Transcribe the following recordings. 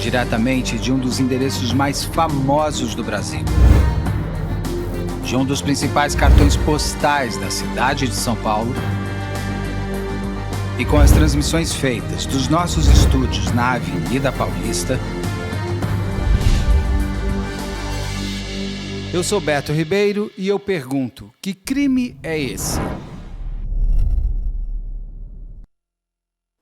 diretamente de um dos endereços mais famosos do Brasil. De um dos principais cartões postais da cidade de São Paulo. E com as transmissões feitas dos nossos estúdios na Avenida Paulista, eu sou Beto Ribeiro e eu pergunto, que crime é esse?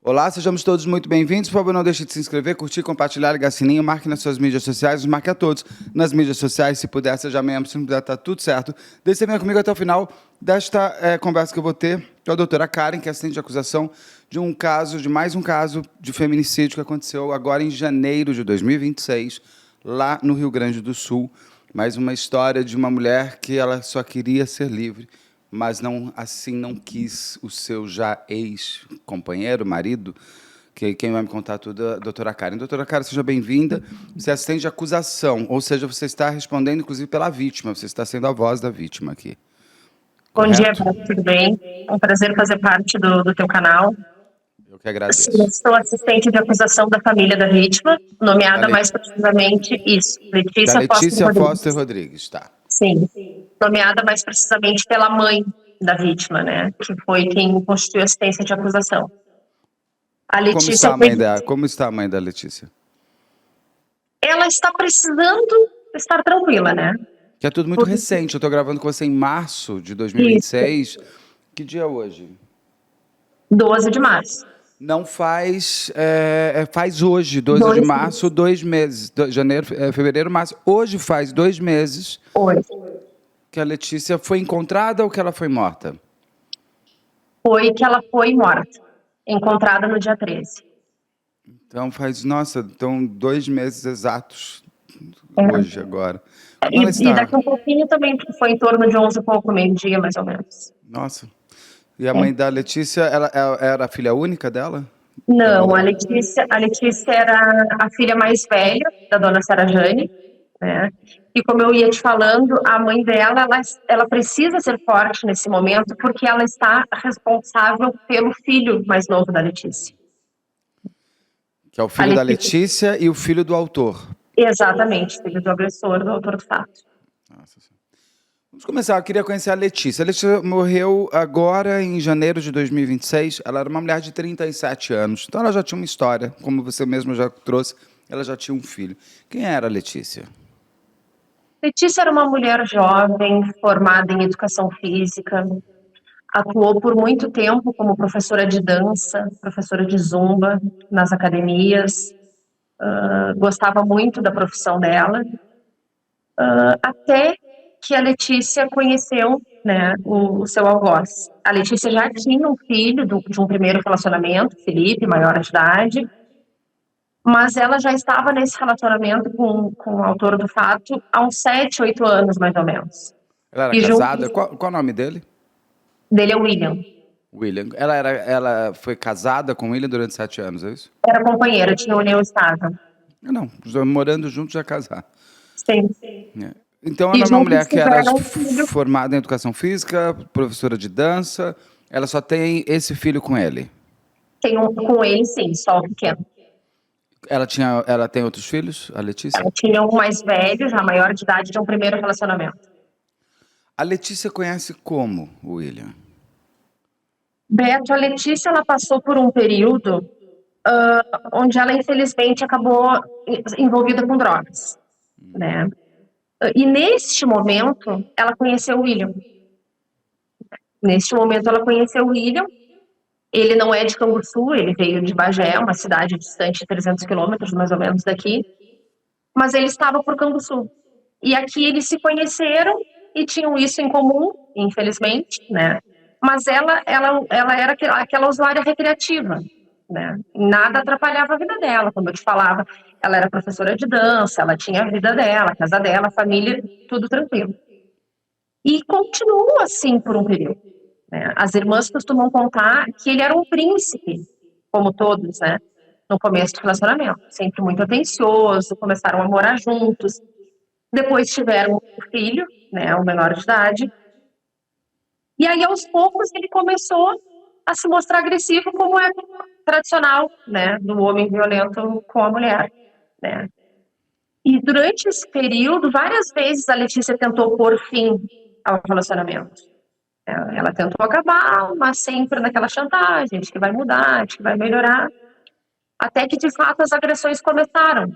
Olá, sejamos todos muito bem-vindos. Por favor, não deixe de se inscrever, curtir, compartilhar, ligar sininho, marque nas suas mídias sociais, marque a todos nas mídias sociais, se puder, seja mesmo, se não puder, tá tudo certo. Deixe você venha comigo até o final desta conversa que eu vou ter com a doutora Karen, que é assistente de acusação de mais um caso de feminicídio que aconteceu agora em janeiro de 2026, lá no Rio Grande do Sul. Mais uma história de uma mulher que ela só queria ser livre, mas não quis o seu já ex-companheiro, marido, que quem vai me contar tudo é a doutora Karen. Doutora Karen, seja bem-vinda. Você é assistente de acusação, ou seja, você está respondendo, inclusive, pela vítima. Você está sendo a voz da vítima aqui. Bom Correto? dia, Beto, tudo bem? É um prazer fazer parte do teu canal. Eu que agradeço. Sim, sou assistente de acusação da família da vítima, nomeada mais precisamente, Da Letícia Foster Foster Rodrigues, tá. Sim, nomeada mais precisamente pela mãe da vítima, né? Que foi quem constituiu a assistência de acusação. A Letícia Como está a mãe da Letícia? Ela está precisando estar tranquila, né? Que é tudo muito recente. Eu estou gravando com você em março de 2026. Isso. Que dia é hoje? 12 de março. Não faz... faz hoje, 12 de março, 2 meses. Janeiro, fevereiro, março. Hoje faz 2 meses. Hoje. Que a Letícia foi encontrada ou que ela foi morta? Foi que ela foi morta. Encontrada no dia 13. Então então 2 meses exatos hoje, agora. E daqui um pouquinho também, que foi em torno de 11 e pouco, meio-dia, mais ou menos. Nossa. E a mãe da Letícia, ela era a filha única dela? Não, a Letícia era a filha mais velha da dona Sara Jane, né? E como eu ia te falando, a mãe dela, ela precisa ser forte nesse momento porque ela está responsável pelo filho mais novo da Letícia. Que é o filho da Letícia e o filho do autor. Exatamente, filho do agressor, do autor do fato. Nossa Senhora. Vamos começar, eu queria conhecer a Letícia. A Letícia morreu agora em janeiro de 2026. Ela era uma mulher de 37 anos. Então ela já tinha uma história, como você mesmo já trouxe, ela já tinha um filho. Quem era a Letícia? Letícia era uma mulher jovem, formada em educação física, atuou por muito tempo como professora de dança, professora de zumba nas academias, gostava muito da profissão dela, até que a Letícia conheceu, né, o seu algoz. A Letícia já tinha um filho de um primeiro relacionamento, Felipe, maior de idade, mas ela já estava nesse relacionamento com o autor do fato há uns 7, 8 anos, mais ou menos. Ela era casada? Qual o nome dele? Dele é William. William. Ela foi casada com William durante 7 anos, é isso? Era companheira, tinha união estável. Não, morando juntos já casar. Sim. Então ela é uma mulher que era formada em educação física, professora de dança. Ela só tem esse filho com ele? Tem com ele, sim, só o pequeno. Ela tem outros filhos, a Letícia? Ela tinha um mais velho, já maior de idade, de um primeiro relacionamento. A Letícia conhece como o William? Beto, a Letícia, ela passou por um período onde ela, infelizmente, acabou envolvida com drogas, né? E neste momento, ela conheceu o William. Neste momento, ela conheceu o William. Ele não é de Canguçu, ele veio de Bagé, uma cidade distante de 300 quilômetros, mais ou menos, daqui. Mas ele estava por Canguçu. E aqui eles se conheceram e tinham isso em comum, infelizmente, né? Mas ela era aquela usuária recreativa, né? Nada atrapalhava a vida dela, como eu te falava. Ela era professora de dança, ela tinha a vida dela, a casa dela, a família, tudo tranquilo. E continuou assim por um período, né? As irmãs costumam contar que ele era um príncipe, como todos, né? No começo do relacionamento, sempre muito atencioso, começaram a morar juntos. Depois tiveram um filho, né, o menor de idade. E aí, aos poucos, ele começou a se mostrar agressivo, como é tradicional, né, do homem violento com a mulher. né? E durante esse período, várias vezes a Letícia tentou pôr fim ao relacionamento. Ela tentou acabar, mas sempre naquela chantagem de que vai mudar, de que vai melhorar, até que, de fato, as agressões começaram,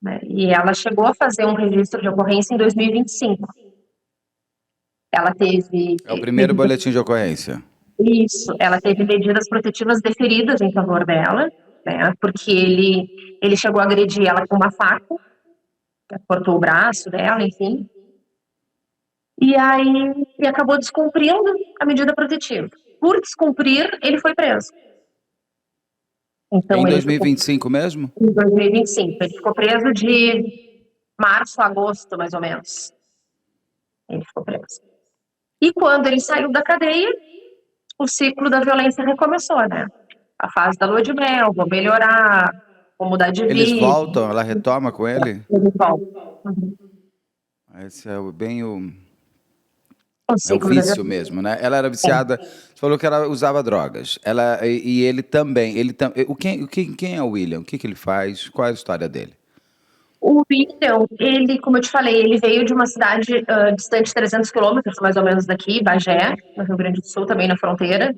né? E ela chegou a fazer um registro de ocorrência em 2025. Ela teve É o primeiro boletim de ocorrência. ela teve medidas protetivas deferidas em favor dela, né? Porque ele chegou a agredir ela com uma faca, né? Cortou o braço dela, enfim. E aí ele acabou descumprindo a medida protetiva. Por descumprir, ele foi preso. É Então em ele ficou 2025 mesmo? em 2025. Ele ficou preso de março a agosto, mais ou menos. Ele ficou preso. E quando ele saiu da cadeia, o ciclo da violência recomeçou, né? A fase da lua de mel, vou melhorar, vou mudar de Eles vida. voltam, ela retoma com ele? Ele volta. Uhum. Esse é bem o... O É o ciclo da vício violência. mesmo, né? Ela era viciada. Você falou que ela usava drogas. E ele também. Quem é o William? O que ele faz? Qual é a história dele? O William, ele, como eu te falei, ele veio de uma cidade distante de 300 quilômetros, mais ou menos daqui, Bagé, no Rio Grande do Sul, também na fronteira.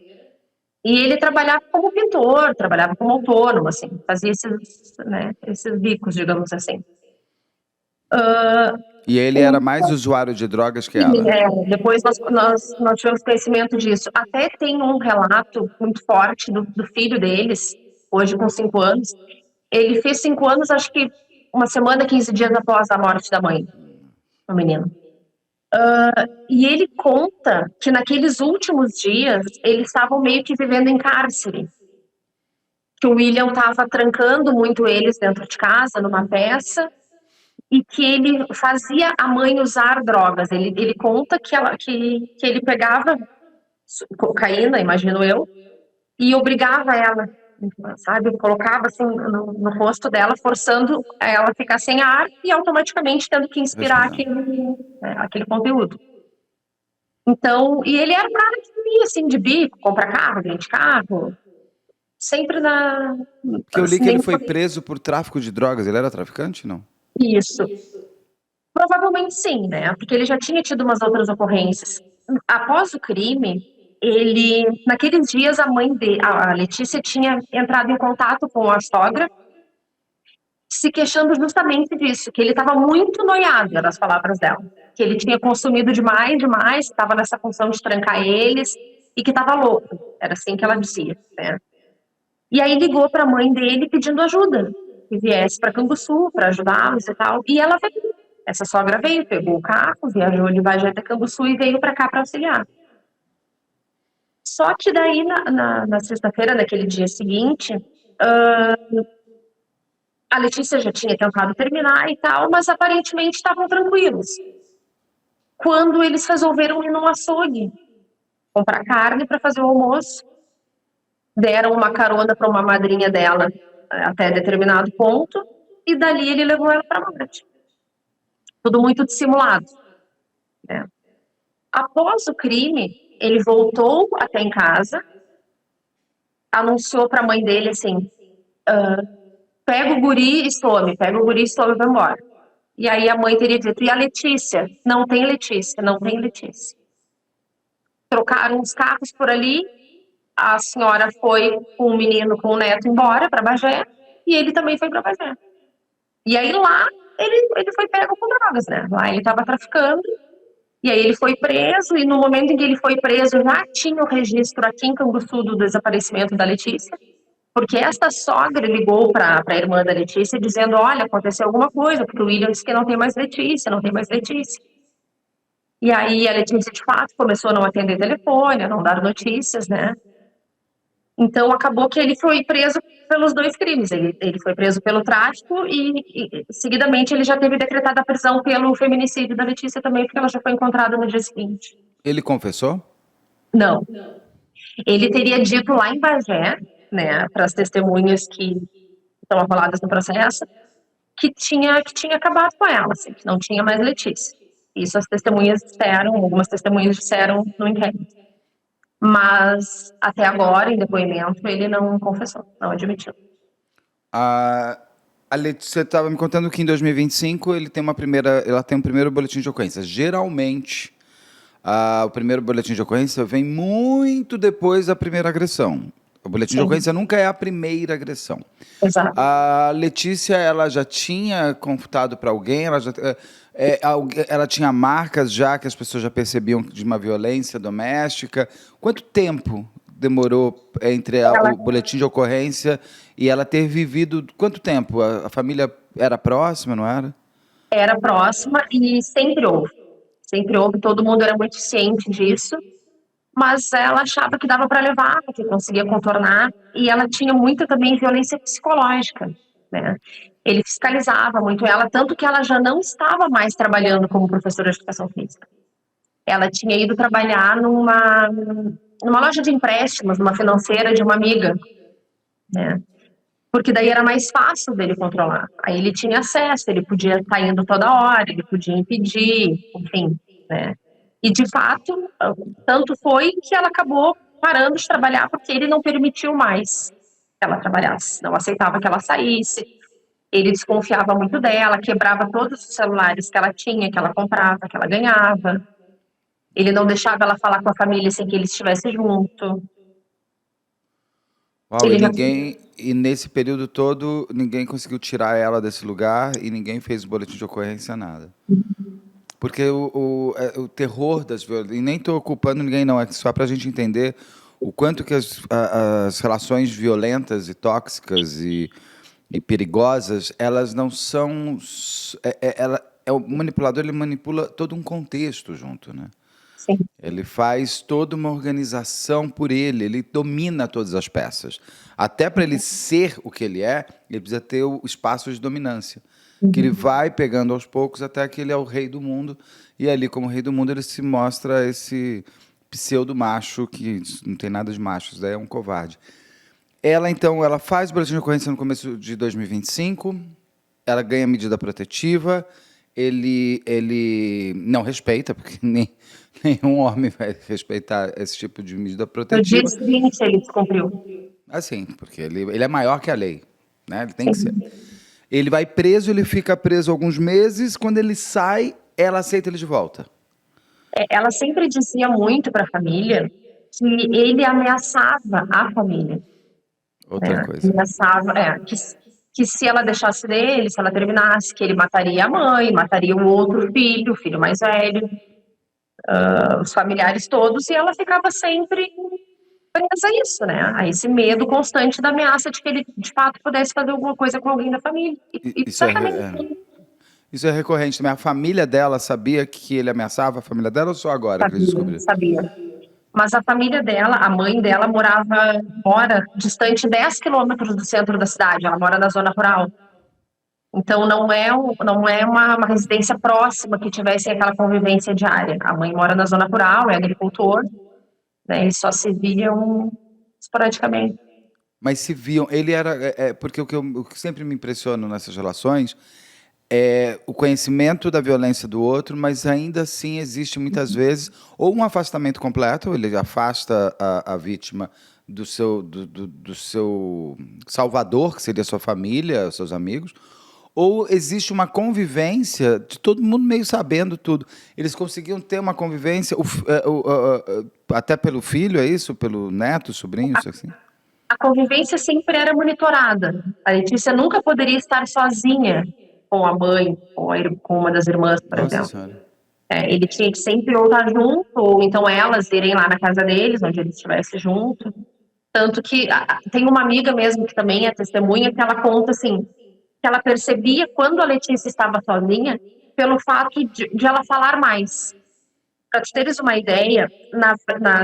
E ele trabalhava como pintor, trabalhava como autônomo, assim, fazia esses, né, esses bicos, digamos assim. E ele era mais usuário de drogas que ela. Depois nós tivemos conhecimento disso. Até tem um relato muito forte do filho deles, hoje com 5 anos. Ele fez 5 anos, acho que uma semana, 15 dias após a morte da mãe, o menino. E ele conta que naqueles últimos dias eles estavam meio que vivendo em cárcere. Que o William estava trancando muito eles dentro de casa, numa peça, e que ele fazia a mãe usar drogas. Ele conta que ele pegava cocaína, imagino eu, e obrigava ela, sabe? Colocava assim no rosto dela, forçando ela a ficar sem ar e automaticamente tendo que inspirar Respirando. aquele conteúdo. Então, e ele era um cara que via assim de bico, comprar carro, vende carro, sempre Porque eu li que ele nem foi preso por tráfico de drogas. Ele era traficante, não? isso. Provavelmente sim, né? Porque ele já tinha tido umas outras ocorrências. Após o crime, naqueles dias, a Letícia tinha entrado em contato com a sogra, se queixando justamente disso, que ele estava muito noiado, eram as palavras dela. Que ele tinha consumido demais, estava nessa função de trancar eles, e que estava louco. Era assim que ela dizia, né? E aí ligou para a mãe dele pedindo ajuda, que viesse para Canguçu para ajudá-los e tal. E ela veio. Essa sogra veio, pegou o carro, viajou de Bagé até Canguçu e veio para cá para auxiliar. Só que daí, na sexta-feira, naquele dia seguinte, a Letícia já tinha tentado terminar e tal, mas aparentemente estavam tranquilos. Quando eles resolveram ir num açougue, comprar carne para fazer o almoço, deram uma carona para uma madrinha dela até determinado ponto, e dali ele levou ela para a morte. Tudo muito dissimulado, né? Após o crime, ele voltou até em casa, anunciou para a mãe dele assim: pega o guri e some, pega o guri e some e vai embora. E aí a mãe teria dito: e a Letícia? Não tem Letícia, não tem Letícia. Trocaram os carros por ali, a senhora foi com o menino, com o neto embora para Bagé, e ele também foi para Bagé. E aí lá ele foi pego com drogas, né? Lá ele estava traficando. E aí ele foi preso, e no momento em que ele foi preso, já tinha o registro aqui em Canguçu do desaparecimento da Letícia, porque esta sogra ligou para a irmã da Letícia dizendo: olha, aconteceu alguma coisa, porque o William disse que não tem mais Letícia, não tem mais Letícia. E aí a Letícia, de fato, começou a não atender telefone, a não dar notícias, né? Então acabou que ele foi preso pelos dois crimes. Ele foi preso pelo tráfico e, seguidamente, ele já teve decretada a prisão pelo feminicídio da Letícia também, porque ela já foi encontrada no dia seguinte. Ele confessou? Não. Ele teria dito lá em Bagé, né, para as testemunhas que estão avaladas no processo, que tinha acabado com ela, assim, que não tinha mais Letícia. Isso as testemunhas disseram, algumas testemunhas disseram no inquérito. Mas, até agora, em depoimento, ele não confessou, não admitiu. Ah, Você estava me contando que em 2025 ela tem um primeiro boletim de ocorrência. Geralmente, o primeiro boletim de ocorrência vem muito depois da primeira agressão. O boletim de Sim, ocorrência nunca é a primeira agressão. exato. A Letícia, ela já tinha contado para alguém, ela tinha marcas já que as pessoas já percebiam de uma violência doméstica. Quanto tempo demorou entre Ela o boletim de ocorrência e ela ter vivido? Quanto tempo? A família era próxima, não era? era próxima e sempre houve, todo mundo era muito ciente disso, mas ela achava que dava para levar, que conseguia contornar, e ela tinha muita também violência psicológica, né? Ele fiscalizava muito ela, tanto que ela já não estava mais trabalhando como professora de educação física. Ela tinha ido trabalhar numa loja de empréstimos, numa financeira de uma amiga, né? Porque daí era mais fácil dele controlar. Aí ele tinha acesso, ele podia estar indo toda hora, ele podia impedir, enfim, né? E de fato, tanto foi que ela acabou parando de trabalhar porque ele não permitiu mais que ela trabalhasse, não aceitava que ela saísse. Ele desconfiava muito dela, quebrava todos os celulares que ela tinha, que ela comprava, que ela ganhava. Ele não deixava ela falar com a família sem que ele estivesse junto. Uau, Ele já e nesse período todo, ninguém conseguiu tirar ela desse lugar e ninguém fez boletim de ocorrência, nada. Porque o terror das violências, e nem estou culpando ninguém, não, é só para a gente entender o quanto que as relações violentas e tóxicas e perigosas, elas não são. O manipulador, ele manipula todo um contexto junto, né? sim, Ele faz toda uma organização por ele domina todas as peças. Até para ele ser o que ele precisa ter o espaço de dominância, que ele vai pegando aos poucos até que ele é o rei do mundo, e ali, como rei do mundo, ele se mostra esse pseudo-macho, que não tem nada de macho, isso daí é um covarde. Ela, então, ela faz o boletim de ocorrência no começo de 2025, ela ganha medida protetiva, ele não respeita, porque nenhum homem vai respeitar esse tipo de medida no dia protetiva. seguinte ele descumpriu. Assim, porque ele é maior que a lei, né? Ele tem que ser. Sim. Ele vai preso, ele fica preso alguns meses, quando ele sai, ela aceita ele de volta. Ela sempre dizia muito para a família que ele ameaçava a família, Outra né? coisa. Ameaçava, que se ela deixasse dele, se ela terminasse, que ele mataria a mãe, mataria o outro filho, o filho mais velho, os familiares todos, e ela ficava sempre presa a isso, né? A esse medo constante da ameaça de que ele, de fato, pudesse fazer alguma coisa com alguém da família. E Isso certamente isso é recorrente também. A família dela sabia que ele ameaçava a família dela ou só agora que eles sabia, descobriram? sabia. Mas a família dela, a mãe dela, mora distante 10 quilômetros do centro da cidade, ela mora na zona rural. Então não é uma residência próxima que tivesse aquela convivência diária. A mãe mora na zona rural, é agricultor, né? Eles só se viam esporadicamente. Mas se viam, ele era. Porque o que sempre me impressiona nessas relações é o conhecimento da violência do outro, mas ainda assim existe muitas vezes ou um afastamento completo, ele afasta a vítima do seu salvador, que seria a sua família, os seus amigos, ou existe uma convivência de todo mundo meio sabendo tudo. Eles conseguiam ter uma convivência, até pelo filho, é isso? Pelo neto, sobrinho, isso assim? A convivência sempre era monitorada. A Letícia nunca poderia estar sozinha com a mãe, com uma das irmãs, por Nossa exemplo. Senhora. Ele tinha que sempre ou estar junto, ou então elas irem lá na casa deles, onde ele estivesse junto. Tanto que tem uma amiga mesmo que também é testemunha, que ela conta assim, que ela percebia quando a Letícia estava sozinha, pelo fato de ela falar mais. Para te teres uma ideia,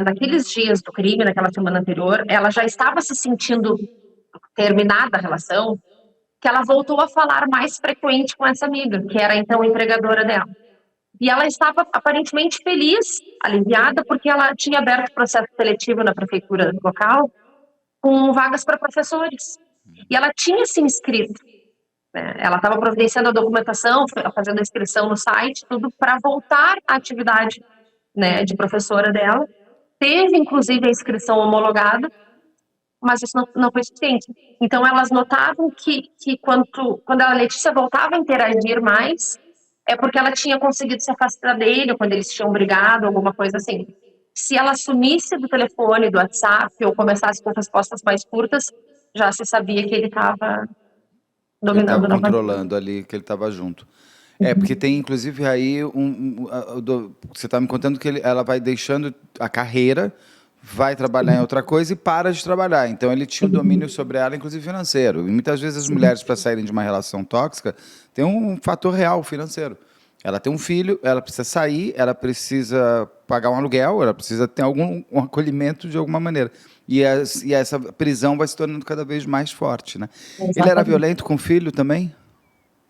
naqueles dias do crime, naquela semana anterior, ela já estava se sentindo terminada a relação, que ela voltou a falar mais frequente com essa amiga, que era então empregadora dela. E ela estava aparentemente feliz, aliviada, porque ela tinha aberto processo seletivo na prefeitura local com vagas para professores. E ela tinha se inscrito, né? Ela estava providenciando a documentação, fazendo a inscrição no site, tudo para voltar à atividade, né, de professora dela. Teve, inclusive, a inscrição homologada, mas isso não foi suficiente. Então, elas notavam que quando a Letícia voltava a interagir mais, é porque ela tinha conseguido se afastar dele, ou quando eles tinham brigado, alguma coisa assim. Se ela sumisse do telefone, do WhatsApp, ou começasse com respostas mais curtas, já se sabia que ele estava Que ele estava dominando novamente. controlando ali, que ele estava junto. É, porque tem inclusive aí você está me contando que ela vai deixando a carreira, vai trabalhar em outra coisa e para de trabalhar. Então ele tinha um domínio sobre ela, inclusive financeiro. E muitas vezes as mulheres, para saírem de uma relação tóxica, tem um fator real financeiro. Ela tem um filho, ela precisa sair, ela precisa pagar um aluguel, ela precisa ter um acolhimento de alguma maneira. E essa prisão vai se tornando cada vez mais forte, né? Ele era Exatamente. violento com o filho também?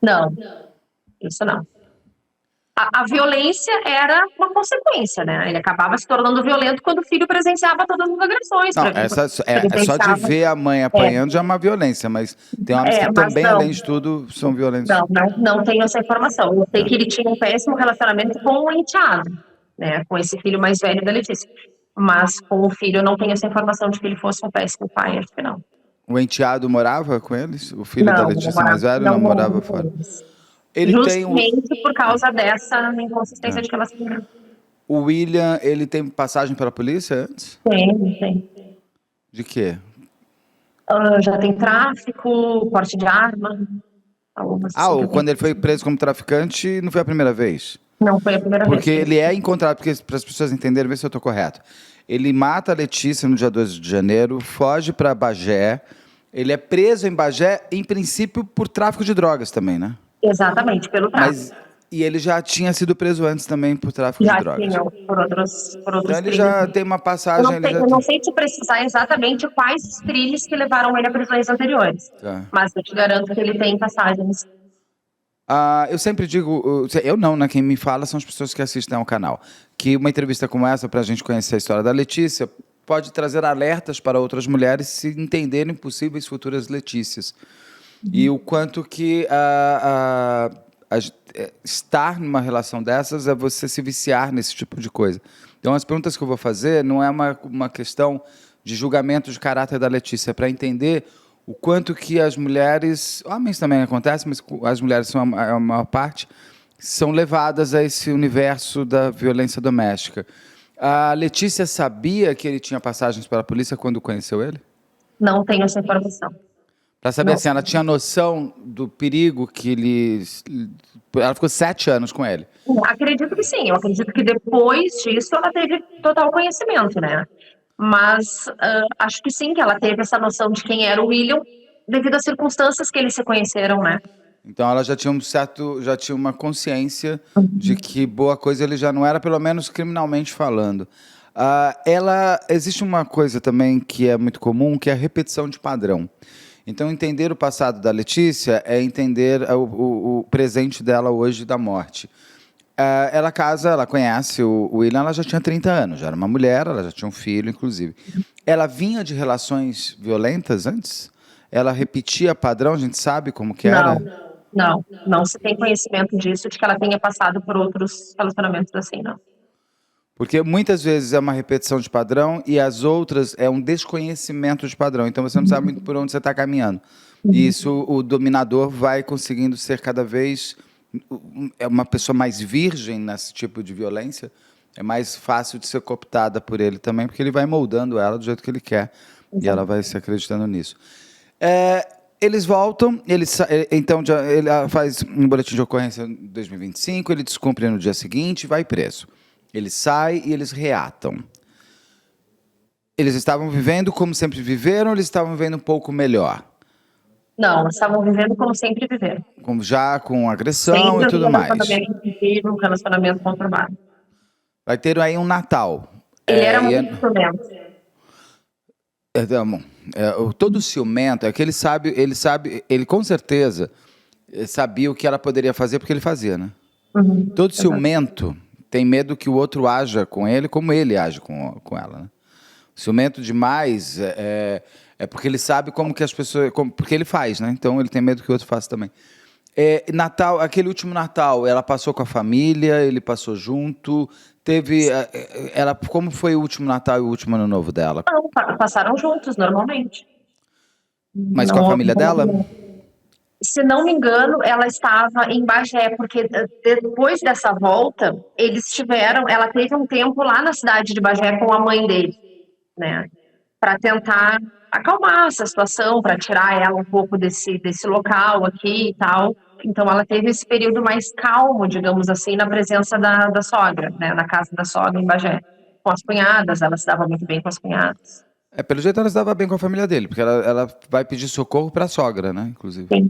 Não, isso não. A violência era uma consequência, né? Ele acabava se tornando violento quando o filho presenciava todas as agressões, Não, é só de presenciava. ver a mãe É, apanhando já é uma violência, mas tem homens que mas também, não, além de tudo, são violentos. não tenho essa informação. Eu sei Tá. que ele tinha um péssimo relacionamento com o enteado, né? Com esse filho mais velho da Letícia. Mas com o filho eu não tenho essa informação de que ele fosse um péssimo pai, acho que não. O enteado morava com eles? O filho da Não, Letícia mais velho não morava morava com fora? eles. Ele tem Justamente por causa dessa inconsistência é. de relacionamento. O William, ele tem passagem pela polícia antes? Tem. De quê? Já tem tráfico, porte de arma, algumas assim que eu tenho. Quando ele foi preso como traficante, não foi a primeira vez? Não foi a primeira vez Porque que ele é encontrado, porque para as pessoas entenderem, ver se eu estou correto. Ele mata a Letícia no dia 12 de janeiro, foge para Bagé. Ele é preso em Bagé, em princípio, por tráfico de drogas também, né? Exatamente, pelo tráfico. E ele já tinha sido preso antes também por tráfico de Já drogas. tinham por Então outros ele crimes. já tem uma passagem, ele já Eu não tem. sei te precisar exatamente quais os crimes que levaram ele a prisões anteriores, Tá. mas eu te garanto que ele tem passagens. Eu sempre digo, eu não, né? Quem me fala são as pessoas que assistem ao canal. Que uma entrevista como essa, para a gente conhecer a história da Letícia, pode trazer alertas para outras mulheres se entenderem possíveis futuras Letícias. E o quanto que estar numa relação dessas é você se viciar nesse tipo de coisa. Então, as perguntas que eu vou fazer não é uma questão de julgamento de caráter da Letícia, é para entender o quanto que as mulheres, homens também acontece, mas as mulheres são a maior parte, são levadas a esse universo da violência doméstica. A Letícia sabia que ele tinha passagens pela polícia quando conheceu ele? Não tenho essa informação. Para saber Não assim, ela tinha noção do perigo que ele... Ela ficou 7 anos com ele. Acredito que sim, eu acredito que depois disso ela teve total conhecimento, né? Mas acho que sim, que ela teve essa noção de quem era o William devido às circunstâncias que eles se conheceram, né? Então ela já tinha uma consciência de que boa coisa ele já não era, pelo menos criminalmente falando. Existe uma coisa também que é muito comum, que é a repetição de padrão. Então, entender o passado da Letícia é entender o presente dela hoje da morte. Ela casa, ela conhece o William, ela já tinha 30 anos, já era uma mulher, ela já tinha um filho, inclusive. Ela vinha de relações violentas antes? Ela repetia padrão, a gente sabe como que era? Não se tem conhecimento disso, de que ela tenha passado por outros relacionamentos assim, não. Porque muitas vezes é uma repetição de padrão e as outras é um desconhecimento de padrão. Então você não sabe muito por onde você está caminhando. E isso o dominador vai conseguindo ser cada vez uma pessoa mais virgem nesse tipo de violência. É mais fácil de ser cooptada por ele também, porque ele vai moldando ela do jeito que ele quer. E ela vai se acreditando nisso. Eles voltam, então ele faz um boletim de ocorrência em 2025, ele descumpre no dia seguinte e vai preso. Ele sai e eles reatam. Eles estavam vivendo como sempre viveram ou eles estavam vivendo um pouco melhor? Não, estavam vivendo como sempre viveram. Já com agressão Sempre e tudo mais. Um relacionamento conturbado. Vai ter aí um Natal. Ele era muito ciumento. Todo ciumento é que ele com certeza sabia o que ela poderia fazer porque ele fazia, né? Todo ciumento tem medo que o outro haja com ele como ele age com ela, né? Ciumento demais é porque ele sabe como que as pessoas... porque ele faz, né? Então ele tem medo que o outro faça também. Natal, aquele último Natal, ela passou com a família, ele passou junto, como foi o último Natal e o último Ano Novo dela? Não, passaram juntos, normalmente. Mas com a família dela? Se não me engano, ela estava em Bagé, porque depois dessa volta, ela teve um tempo lá na cidade de Bagé com a mãe dele, né? Para tentar acalmar essa situação, para tirar ela um pouco desse local aqui e tal. Então, ela teve esse período mais calmo, digamos assim, na presença da sogra, né? Na casa da sogra em Bagé. Com as cunhadas, ela se dava muito bem com as cunhadas. Pelo jeito ela se dava bem com a família dele, porque ela vai pedir socorro pra sogra, né, inclusive. Sim.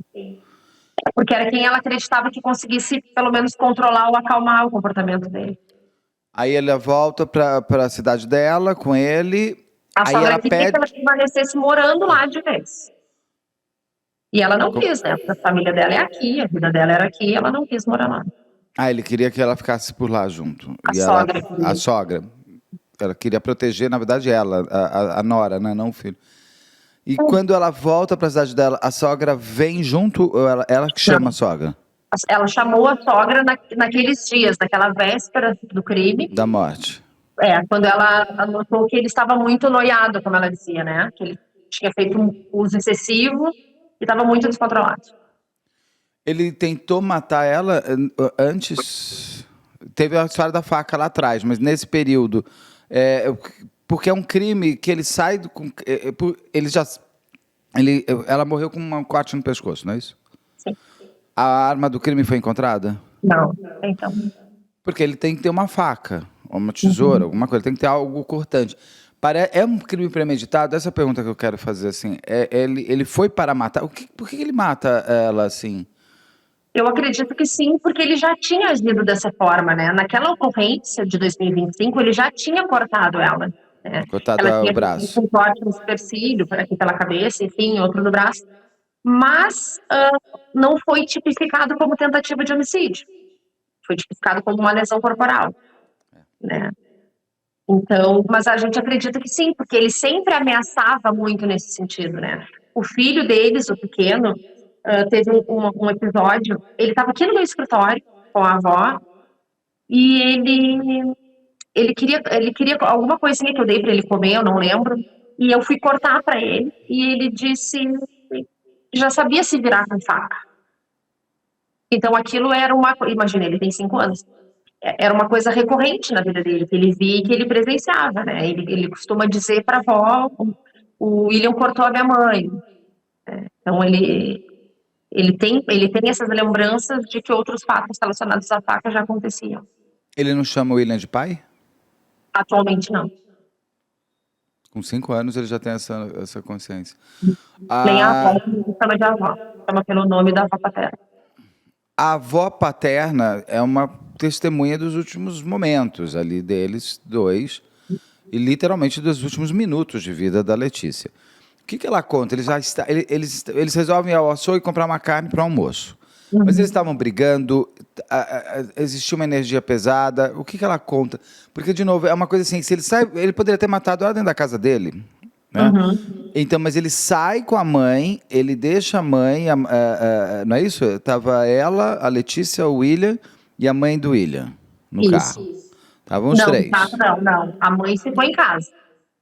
Porque era quem ela acreditava que conseguisse, pelo menos, controlar ou acalmar o comportamento dele. Aí ela volta pra cidade dela com ele, A aí sogra ela queria que ela pede... permanecesse morando lá de vez. E ela não quis, né? Porque a família dela é aqui, a vida dela era aqui, ela não quis morar lá. Ah, ele queria que ela ficasse por lá junto. A E ela, sogra a queria. sogra, ela queria proteger, na verdade, ela, a nora, né, não o filho. E quando ela volta pra cidade dela, a sogra vem junto, ou ela que chama a Não. sogra Ela chamou a sogra naqueles dias, naquela véspera do crime, da morte? quando ela notou que ele estava muito noiado, como ela dizia, né? Que ele tinha feito um uso excessivo e estava muito descontrolado. Ele tentou matar ela antes. Teve a história da faca lá atrás, mas nesse período. Porque é um crime que ele sai do. Ele já. Ela morreu com um corte no pescoço, não é isso? Sim. A arma do crime foi encontrada? Não, então. Porque ele tem que ter uma faca, ou uma tesoura, alguma coisa, tem que ter algo cortante. É um crime premeditado? Essa é a pergunta que eu quero fazer, assim. Ele foi para matar? Por que ele mata ela, assim? Eu acredito que sim, porque ele já tinha agido dessa forma, né? Naquela ocorrência de 2025, ele já tinha cortado ela, né? Cortado Ela o tinha braço. um corte no supercílio, por aqui pela cabeça, enfim, outro no braço, mas não foi tipificado como tentativa de homicídio. Foi tipificado como uma lesão corporal, né? Então, mas a gente acredita que sim, porque ele sempre ameaçava muito nesse sentido, né? O filho deles, o pequeno, teve um episódio, ele estava aqui no meu escritório com a avó e ele queria alguma coisinha que eu dei para ele comer, eu não lembro, e eu fui cortar para ele e ele disse que já sabia se virar com faca. Então aquilo era imagina, ele tem 5 anos. Era uma coisa recorrente na vida dele, que ele via e que ele presenciava, né? Ele costuma dizer para a avó, o William cortou a minha mãe. Então ele tem essas lembranças de que outros fatos relacionados à faca já aconteciam. Ele não chama o William de pai? Atualmente não. Com 5 anos ele já tem essa consciência. Nem a avó A, não chama de avó, chama pelo nome da avó paterna. a avó paterna é uma testemunha dos últimos momentos ali deles dois, e literalmente dos últimos minutos de vida da Letícia. O que ela conta? Eles resolvem ir ao açougue comprar uma carne para o almoço. Mas eles estavam brigando, existia uma energia pesada. O que ela conta? Porque, de novo, é uma coisa assim, se ele sai, ele poderia ter matado ela dentro da casa dele, né? Então, mas ele sai com a mãe, ele deixa a mãe, não é isso? Tava ela, a Letícia, o William e a mãe do William no Isso. carro. Estavam os Não, três. não. A mãe ficou em casa.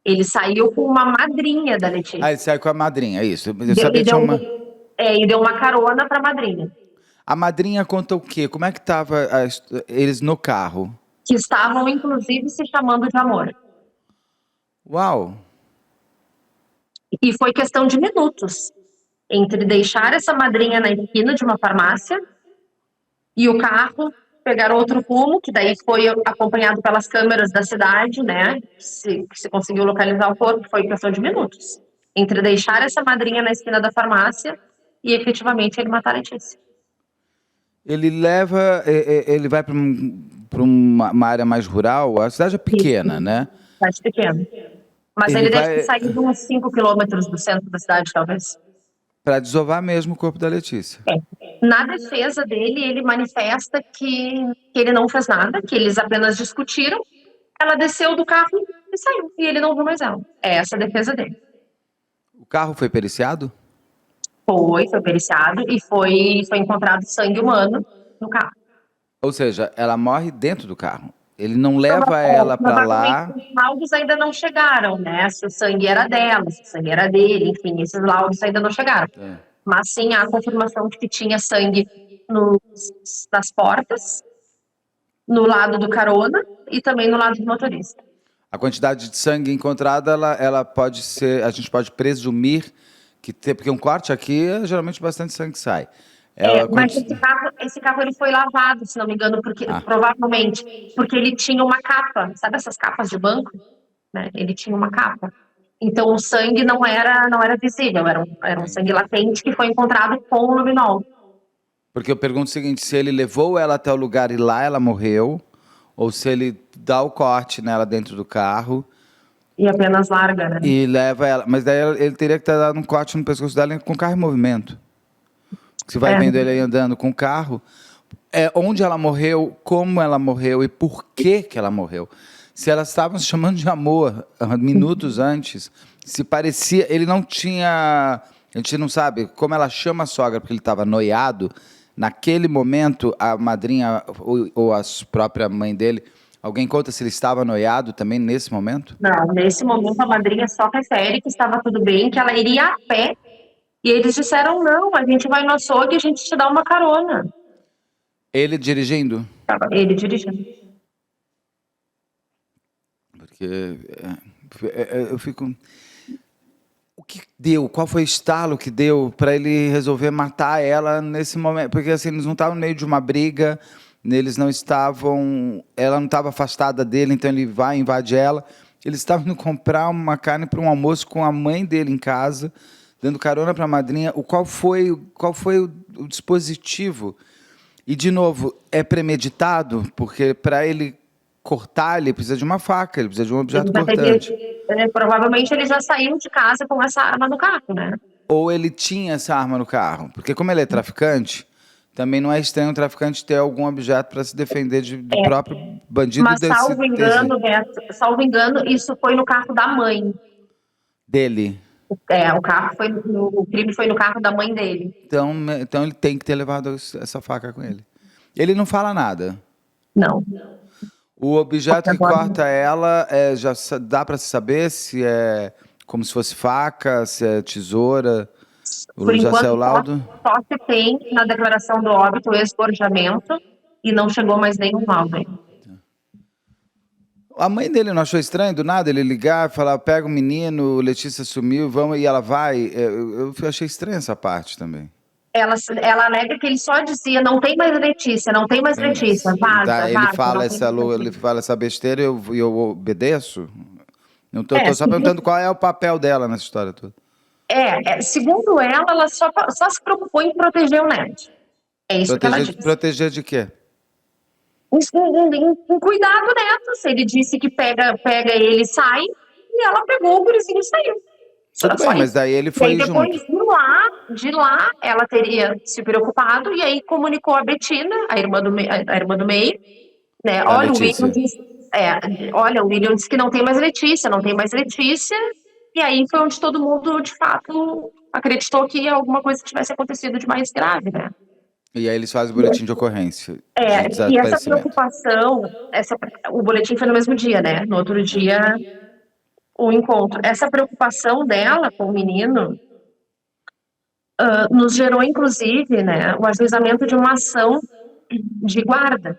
Ele saiu com uma madrinha da Letícia. Ele sai com a madrinha, é isso. Eu sabia que tinha uma... E deu uma carona para a madrinha. A madrinha conta o quê? Como é que tava eles no carro? Que estavam, inclusive, se chamando de amor. Uau! E foi questão de minutos entre deixar essa madrinha na esquina de uma farmácia e o carro pegar outro rumo, que daí foi acompanhado pelas câmeras da cidade, né? Que se conseguiu localizar o corpo, foi questão de minutos. Entre deixar essa madrinha na esquina da farmácia e efetivamente ele matar a Letícia. Ele vai para uma área mais rural, a cidade é pequena, né? Cidade pequena. Mas ele deve ter saído uns 5 quilômetros do centro da cidade, talvez. Para desovar mesmo o corpo da Letícia. Na defesa dele, ele manifesta que ele não fez nada, que eles apenas discutiram. Ela desceu do carro e saiu. E ele não viu mais ela. É essa a defesa dele. O carro foi periciado? Foi periciado e foi encontrado sangue humano no carro. Ou seja, ela morre dentro do carro. Ele não leva ela para Provavelmente lá. os laudos ainda não chegaram, né? Se o sangue era dela, se o sangue era dele, enfim, esses laudos ainda não chegaram. Tá. Mas sim há a confirmação de que tinha sangue nas portas, no lado do carona e também no lado do motorista. A quantidade de sangue encontrada, ela pode ser, a gente pode presumir que tem, porque um corte aqui é geralmente bastante sangue que sai. Ela, Mas esse carro ele foi lavado, se não me engano, porque ah, provavelmente porque ele tinha uma capa, sabe essas capas de banco? Né? Ele tinha uma capa. Então o sangue não era visível, era um sangue entendi. latente que foi encontrado com o luminol. Porque eu pergunto o seguinte, se ele levou ela até o lugar e lá ela morreu, ou se ele dá o corte nela dentro do carro E apenas larga, né? e leva ela. Mas daí ele teria que ter dado um corte no pescoço dela com o carro em movimento. Você vai É, vendo ele aí andando com o carro. Onde ela morreu, como ela morreu e por que que ela morreu. Se elas estavam se chamando de amor minutos antes, se parecia. Ele não tinha. A gente não sabe como ela chama a sogra, porque ele estava noiado. Naquele momento, a madrinha ou a própria mãe dele, alguém conta se ele estava noiado também nesse momento? não, nesse momento a madrinha só refere que estava tudo bem, que ela iria a pé. E eles disseram, não, a gente vai no açougue e a gente te dá uma carona. Ele dirigindo? Ele dirigindo. Porque eu fico. O que deu? Qual foi o estalo que deu para ele resolver matar ela nesse momento? Porque assim, eles não estavam no meio de uma briga, eles não estavam. Ela não estava afastada dele, então ele vai invade ela. Eles estavam indo comprar uma carne para um almoço com a mãe dele em casa, dando carona para a madrinha. Qual foi o dispositivo? E, de novo, é premeditado, porque para ele cortar, ele precisa de uma faca, ele precisa de um Ele objeto já teria, cortante. provavelmente ele já saiu de casa com essa arma no carro, né? Ou ele tinha essa arma no carro. Porque como ele é traficante, também não é estranho um traficante ter algum objeto para se defender do próprio bandido Mas salvo engano, isso foi no carro da mãe. dele. O crime foi no carro da mãe dele. Então ele tem que ter levado essa faca com ele. Ele não fala nada. Não. O objeto Até que agora. corta ela, dá para saber se é como se fosse faca, se é tesoura. Por Já saiu enquanto, o laudo? só se tem na declaração do óbito o esforjamento e não chegou mais nenhum laudo ainda. A mãe dele não achou estranho do nada ele ligar, falar, pega o menino, Letícia sumiu, vamos, e ela vai. Eu achei estranha essa parte também. Ela alega que ele só dizia, não tem mais Letícia, não tem mais Tem Letícia, mais. vaza, Ele vaza, fala não tem mais ele Letícia. fala essa besteira e eu obedeço? Não tô, É, tô só perguntando qual é o papel dela nessa história toda. segundo ela só se preocupou em proteger o neto. É isso que ela disse. Proteger de quê? Um cuidado do neto. Se ele disse que pega ele e sai, e ela pegou o gurizinho e saiu. Tudo Só bem, mas isso. daí ele E aí foi depois, junto. de lá, ela teria se preocupado e aí comunicou a Betina, a irmã do meio, né? Da Olha, o William Letícia. disse, olha, o William disse que não tem mais Letícia, não tem mais Letícia. E aí foi onde todo mundo, de fato, acreditou que alguma coisa tivesse acontecido de mais grave, né? E aí eles fazem o boletim de ocorrência de E essa desaparecimento. preocupação, o boletim foi no mesmo dia, né? No outro dia, o encontro. Essa preocupação dela com o menino nos gerou, inclusive, né, o ajuizamento de uma ação de guarda,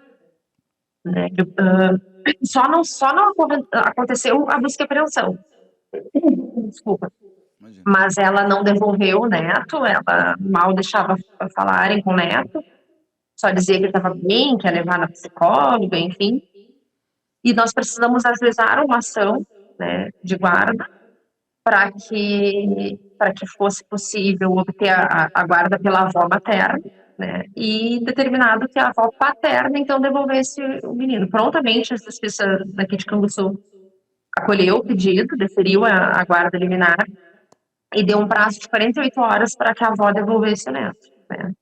né? Só não aconteceu a busca e apreensão. Desculpa. Imagina. Mas ela não devolveu o neto, ela mal deixava falarem com o neto, só dizia que estava bem, que ia levar na psicóloga, enfim. E nós precisamos ajuizar uma ação, né, de guarda para que fosse possível obter a guarda pela avó materna, né, e determinado que a avó paterna, então, devolvesse o menino. Prontamente, a Justiça daqui de Canguçu acolheu o pedido, deferiu a guarda liminar e deu um prazo de 48 horas para que a avó devolvesse o neto, né.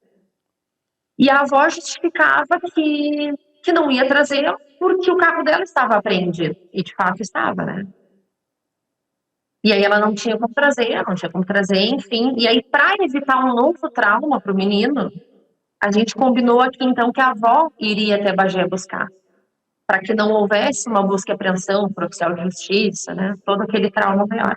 E a avó justificava que não ia trazer porque o carro dela estava apreendido. E, de fato, estava, né? E aí ela não tinha como trazer, enfim. E aí, para evitar um novo trauma para o menino, a gente combinou aqui, então, que a avó iria até Bagé buscar, para que não houvesse uma busca e apreensão por oficial de justiça, né? Todo aquele trauma maior.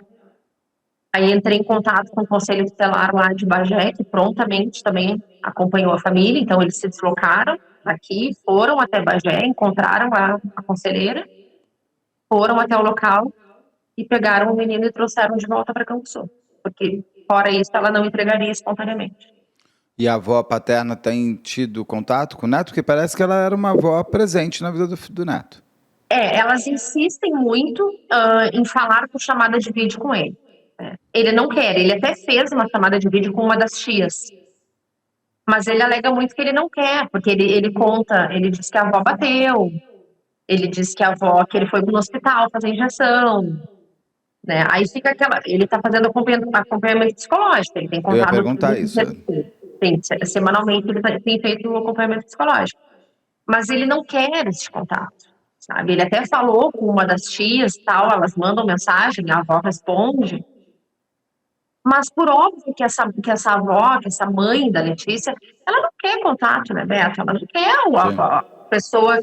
Aí entrei em contato com o Conselho Tutelar lá de Bagé, que prontamente também acompanhou a família, então eles se deslocaram daqui, foram até Bagé, encontraram a conselheira, foram até o local e pegaram o menino e trouxeram de volta para Canguçu, porque fora isso ela não entregaria espontaneamente. E a avó paterna tem tido contato com o neto? Porque parece que ela era uma avó presente na vida do neto. Elas insistem muito em falar por chamada de vídeo com ele. Ele não quer, ele até fez uma chamada de vídeo com uma das tias, mas ele alega muito que ele não quer, porque ele conta, ele diz que a avó bateu, ele diz que a avó, que ele foi no hospital fazer injeção, né? Aí fica aquela, ele tá fazendo acompanhamento psicológico, ele tem Eu ia contado perguntar isso. tem, semanalmente ele tem feito o acompanhamento psicológico, mas ele não quer esse contato, sabe? Ele até falou com uma das tias, tal, elas mandam mensagem, a avó responde, mas por óbvio que essa avó, que essa mãe da Letícia, ela não quer contato, né, Beto? Ela não quer a pessoa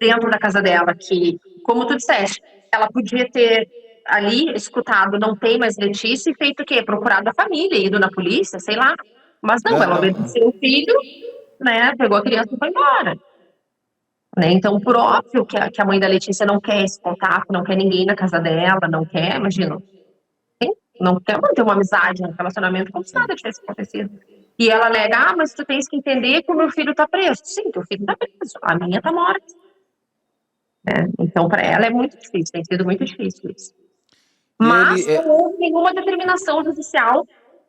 dentro da casa dela que, como tu disseste, ela podia ter ali escutado, não tem mais Letícia, e feito o quê? Procurado a família, ido na polícia, sei lá. Mas não, ela obedeceu o filho, né, pegou a criança e foi embora. Né? Então, por óbvio que a mãe da Letícia não quer esse contato, não quer ninguém na casa dela, não quer, imagina, não quer manter uma amizade, um relacionamento como se nada tivesse acontecido. E ela alega, mas tu tens que entender que o meu filho tá preso. Sim, teu filho tá preso, a minha tá morta. Então, para ela é muito difícil, tem sido muito difícil isso. Mas não houve nenhuma determinação judicial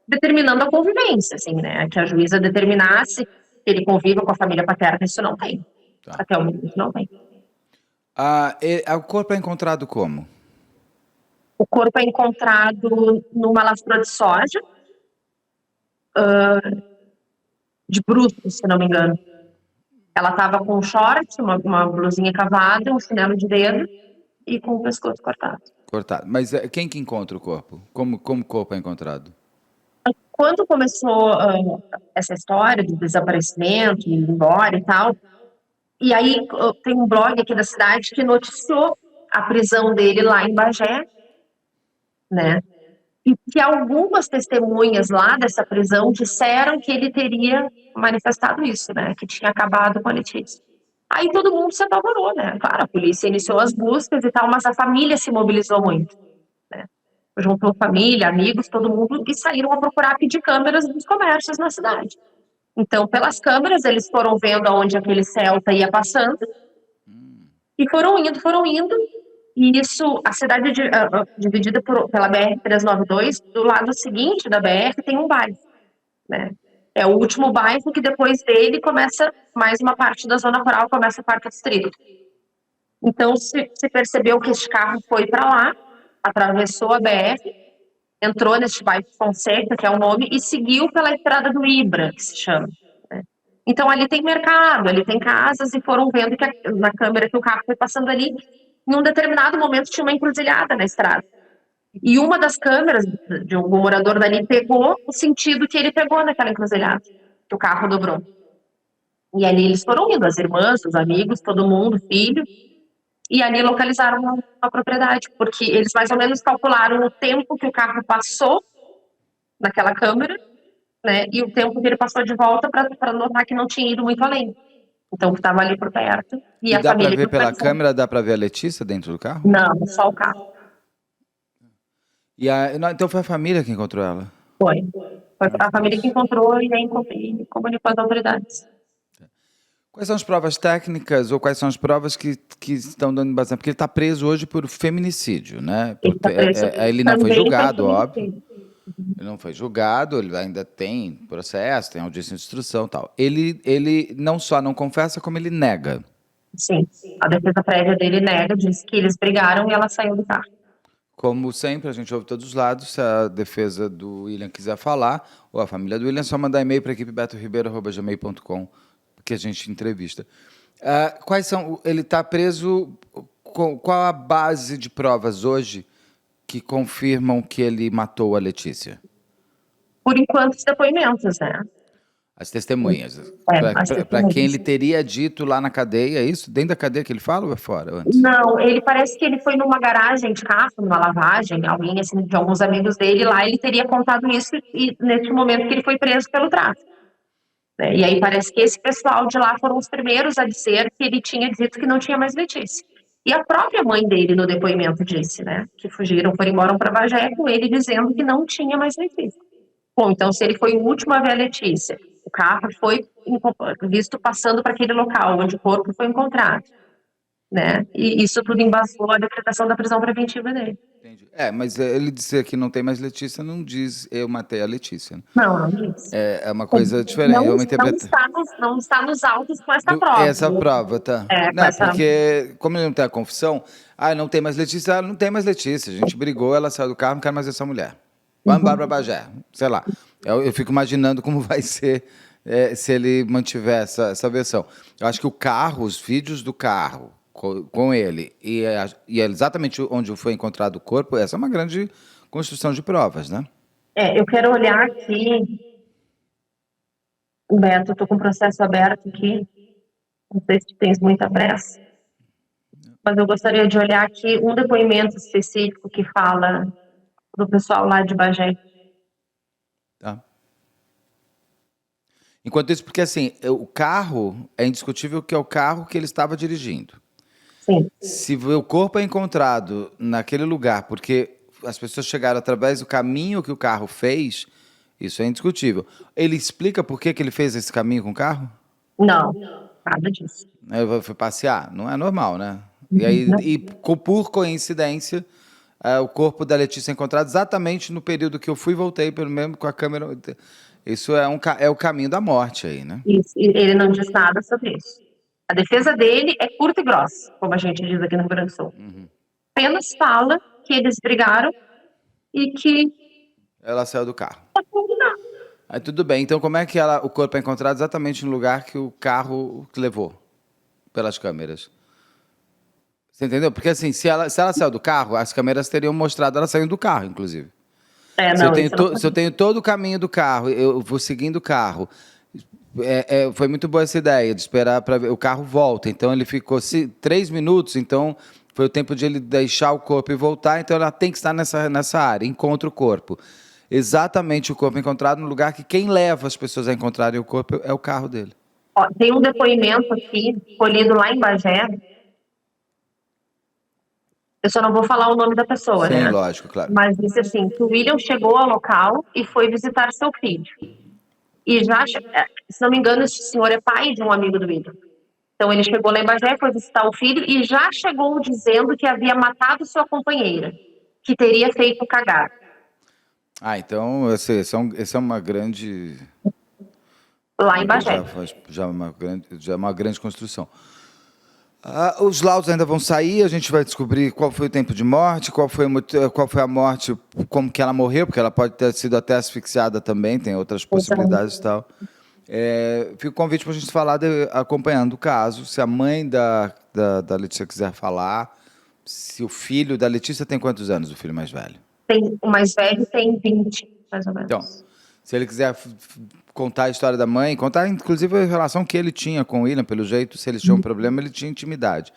determinando a convivência, assim, né? Que a juíza determinasse que ele conviva com a família paterna, isso não tem. Tá. Até o momento não tem. O corpo é encontrado como? O corpo é encontrado numa lavoura de soja, de Brusque, se não me engano. Ela estava com um short, uma blusinha cavada, um chinelo de dedo e com o pescoço cortado. Cortado. Mas quem que encontra o corpo? Como o corpo é encontrado? Quando começou essa história do desaparecimento, ir embora e tal, e aí tem um blog aqui da cidade que noticiou a prisão dele lá em Bagé, né? E que algumas testemunhas lá dessa prisão disseram que ele teria manifestado isso, né? Que tinha acabado com a Letícia. Aí todo mundo se apavorou, né? Claro, a polícia iniciou as buscas e tal, mas a família se mobilizou muito, né? Juntou família, amigos, todo mundo, e saíram a procurar pedir câmeras dos comércios na cidade. Então, pelas câmeras, eles foram vendo aonde aquele Celta ia passando e foram indo. E isso, a cidade dividida pela BR-392, do lado seguinte da BR tem um bairro, né? É o último bairro que depois dele começa mais uma parte da zona rural, começa a quarta distrito. Então, se percebeu que este carro foi para lá, atravessou a BR, entrou neste bairro Fonseca, que é o nome, e seguiu pela estrada do Ibra, que se chama. Né? Então, ali tem mercado, ali tem casas, e foram vendo que na câmera que o carro foi passando ali, em um determinado momento tinha uma encruzilhada na estrada. E uma das câmeras de um morador dali pegou o sentido que ele pegou naquela encruzilhada, que o carro dobrou. E ali eles foram indo, as irmãs, os amigos, todo mundo, filho, e ali localizaram a propriedade, porque eles mais ou menos calcularam o tempo que o carro passou naquela câmera, né, e o tempo que ele passou de volta para notar que não tinha ido muito além. Então, que estava ali por perto. E a dá para família ver pela câmera, dá para ver a Letícia dentro do carro? Não, só o carro. Então foi a família que encontrou ela? Foi a família que encontrou e aí comunicou às autoridades. Quais são as provas técnicas ou quais são as provas que estão dando embasamento? Porque ele está preso hoje por feminicídio, né? Ele não foi julgado, óbvio. Ele não foi julgado, ele ainda tem processo, tem audiência de instrução e tal. Ele não só não confessa, como ele nega. Sim, a defesa prévia dele nega, diz que eles brigaram e ela saiu do carro. Como sempre, a gente ouve todos os lados. Se a defesa do William quiser falar, ou a família do William, é só mandar e-mail para a equipe betoribeiro@gmail.com, que a gente entrevista. Quais são? Ele está preso. Qual a base de provas hoje que confirmam que ele matou a Letícia? Por enquanto, os depoimentos, né? As testemunhas. As Para quem testemunhas. ele teria dito lá na cadeia, é isso? Dentro da cadeia que ele fala ou é fora, antes? Não, ele parece que ele foi numa garagem de carro, numa lavagem, alguém assim, de alguns amigos dele lá, ele teria contado isso e nesse momento que ele foi preso pelo tráfico, né? E aí parece que esse pessoal de lá foram os primeiros a dizer que ele tinha dito que não tinha mais Letícia. E a própria mãe dele no depoimento disse, né, que fugiram, foram embora para Bagé com ele dizendo que não tinha mais Letícia. Bom, então se ele foi o último a ver a Letícia, o carro foi visto passando para aquele local onde o corpo foi encontrado, né? E isso tudo embasou a decretação da prisão preventiva dele. Entendi. Mas ele dizer que não tem mais Letícia não diz eu matei a Letícia, né? Não, não disse. É uma coisa diferente, é uma interpretação. Não está nos autos com essa prova. Essa prova, tá. Com Não, essa... porque, como ele não tem a confissão, não tem mais Letícia, ela não tem mais Letícia. A gente brigou, ela saiu do carro, não quero mais essa mulher. Vai embora pra Bagé, sei lá. Eu fico imaginando como vai ser se ele mantiver essa versão. Eu acho que o carro, os vídeos do carro com ele, e é exatamente onde foi encontrado o corpo, essa é uma grande construção de provas, né? Eu quero olhar aqui, Beto, eu estou com o processo aberto aqui, não sei se tens muita pressa, mas eu gostaria de olhar aqui um depoimento específico que fala do pessoal lá de Bagé. Tá. Enquanto isso, porque assim, o carro, é indiscutível que é o carro que ele estava dirigindo. Sim. Se o corpo é encontrado naquele lugar, porque as pessoas chegaram através do caminho que o carro fez, isso é indiscutível. Ele explica por que ele fez esse caminho com o carro? Não, nada disso. Ele foi passear? Não é normal, né? E aí, por coincidência, o corpo da Letícia é encontrado exatamente no período que eu fui e voltei, pelo mesmo com a câmera. Isso é o caminho da morte aí, né? Isso, ele não diz nada sobre isso. A defesa dele é curta e grossa, como a gente diz aqui no Rio Grande do Sul. Apenas fala que eles brigaram e que... Ela saiu do carro. Aí tudo bem. Então como é que o corpo é encontrado exatamente no lugar que o carro levou? Pelas câmeras. Você entendeu? Porque assim, se ela saiu do carro, as câmeras teriam mostrado ela saindo do carro, inclusive. Se eu tenho todo o caminho do carro, eu vou seguindo o carro. Foi muito boa essa ideia de esperar para ver. O carro volta. Então ele ficou 3 minutos, então foi o tempo de ele deixar o corpo e voltar. Então ela tem que estar nessa área, encontra o corpo. Exatamente o corpo encontrado no lugar que quem leva as pessoas a encontrarem o corpo é o carro dele. Tem um depoimento aqui, colhido lá em Bagé. Eu só não vou falar o nome da pessoa, Sim, né? Sim, lógico, claro. Mas disse assim, que o William chegou ao local e foi visitar seu filho. E já, se não me engano, esse senhor é pai de um amigo do William. Então ele chegou lá em Bagé, foi visitar o filho e já chegou dizendo que havia matado sua companheira, que teria feito cagada. Então essa é uma grande... Lá em Bagé. Já é uma grande construção. Os laudos ainda vão sair, a gente vai descobrir qual foi o tempo de morte, qual foi a morte, como que ela morreu, porque ela pode ter sido até asfixiada também, tem outras possibilidades e tal. Fica o convite para a gente falar, acompanhando o caso, se a mãe da Letícia quiser falar, se o filho da Letícia tem quantos anos, o filho mais velho? O mais velho tem 20, mais ou menos. Então, se ele quiser contar a história da mãe, contar inclusive a relação que ele tinha com o William, pelo jeito, se eles tinham um problema, ele tinha intimidade.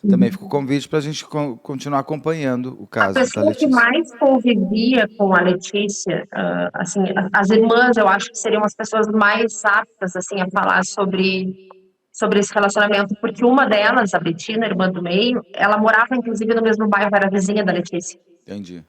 Também fica o convite para a gente continuar acompanhando o caso da Letícia. A pessoa que mais convivia com a Letícia, assim, as irmãs, eu acho que seriam as pessoas mais aptas, assim, a falar sobre esse relacionamento, porque uma delas, a Betina, irmã do meio, ela morava, inclusive, no mesmo bairro, era vizinha da Letícia. Entendi.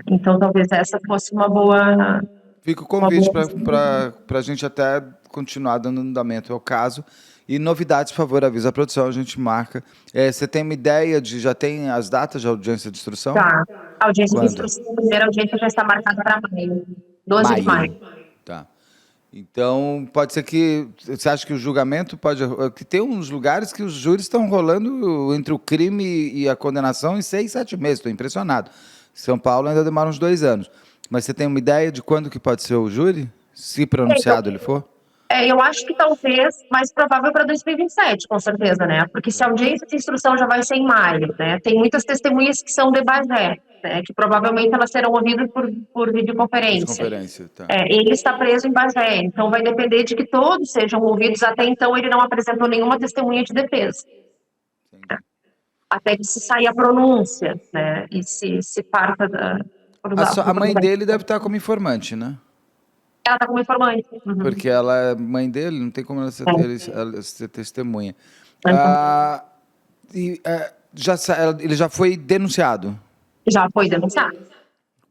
Então, talvez essa fosse uma boa... Fica o convite para a gente até continuar dando andamento ao caso. E novidades, por favor, avisa a produção, a gente marca. Você tem uma ideia já tem as datas de audiência de instrução? Tá. A audiência de instrução, a primeira audiência já está marcada para maio. 12 de maio. Tá. Então, pode ser que... Você acha que o julgamento pode... Que tem uns lugares que os júris estão rolando entre o crime e a condenação em 6, 7 meses. Estou impressionado. São Paulo ainda demora uns 2 anos. Mas você tem uma ideia de quando que pode ser o júri? Se pronunciado ele for? Eu acho que talvez mais provável para 2027, com certeza, né? Porque se a audiência de instrução já vai ser em maio, né? Tem muitas testemunhas que são de Bagé. né, que provavelmente elas serão ouvidas por videoconferência. Videoconferência, tá. Ele está preso em Bagé, então vai depender de que todos sejam ouvidos. Até então ele não apresentou nenhuma testemunha de defesa. Entendi. Até que se saia a pronúncia, né, e se parta A mãe dele deve estar como informante, né? Ela está como informante. Porque ela é mãe dele, não tem como ela ser testemunha. Então, Ele já foi denunciado. já foi denunciado.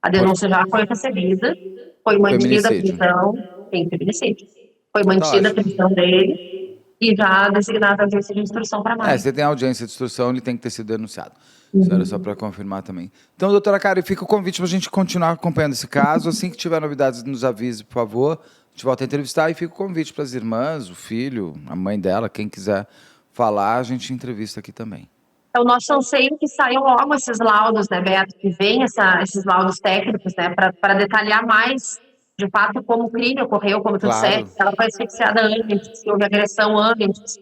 A denúncia já foi recebida, foi mantida a Feminicídio. prisão, tem feminicídio. Foi Tá mantida a ótimo. prisão dele e já designada a audiência de instrução para mais. Você tem audiência de instrução, ele tem que ter sido denunciado. Isso era só para confirmar também. Então, doutora Karen, fica o convite para a gente continuar acompanhando esse caso. Assim que tiver novidades, nos avise, por favor. A gente volta a entrevistar e fica o convite para as irmãs, o filho, a mãe dela, quem quiser falar, a gente entrevista aqui também. Então, nosso anseio é que saiam logo esses laudos, né, Beto, que venham esses laudos técnicos, né, para detalhar mais, de fato, como o crime ocorreu, como tu Claro. disseste, se ela foi asfixiada antes, se houve agressão antes,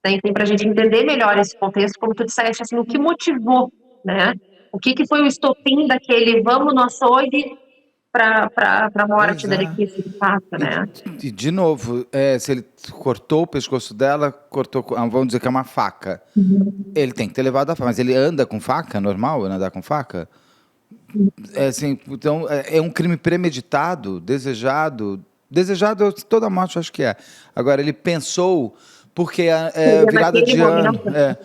né, então, para a gente entender melhor esse contexto, como tu disseste, assim, o que motivou, né, o que foi o estopim daquele vamos no açougue para a morte Pois da é. Letícia, de fato, né. E de novo, se ele cortou o pescoço dela, vamos dizer que é uma faca. Ele tem que ter levado a faca, mas ele anda com faca? Normal ele andar com faca? Assim, então, é um crime premeditado, desejado. Desejado, toda morte eu acho que é. Agora, ele pensou, porque virada naquele de ano. momento.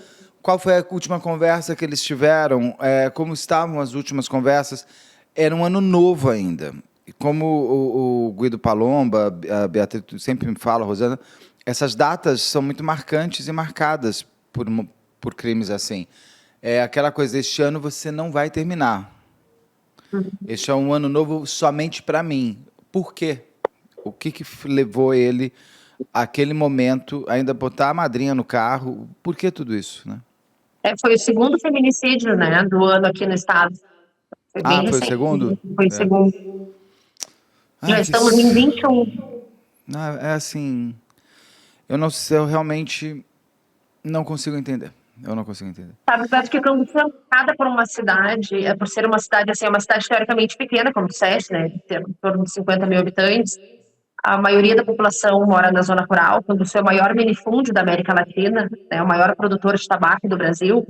Qual foi a última conversa que eles tiveram? Como estavam as últimas conversas? Era um ano novo ainda. E como o Guido Palomba, a Beatriz sempre me fala, Rosana, essas datas são muito marcantes e marcadas por crimes assim. É aquela coisa, este ano você não vai terminar. Este é um ano novo somente para mim. Por quê? O que levou ele àquele momento, ainda botar a madrinha no carro? Por que tudo isso, né? Foi o segundo feminicídio, né, do ano aqui no estado. Foi bem Foi o recente. segundo? Foi o segundo. Já Ai, estamos em 21. assim, eu não sei, eu realmente não consigo entender. Eu não consigo entender. Sabe, Beto, que Canguçu é marcada por uma cidade, por ser uma cidade, assim, uma cidade teoricamente pequena, como disseste, né, ter em torno de 50 mil habitantes. A maioria da população mora na zona rural. Canguçu é o maior minifúndio da América Latina, né, o maior produtor de tabaco do Brasil.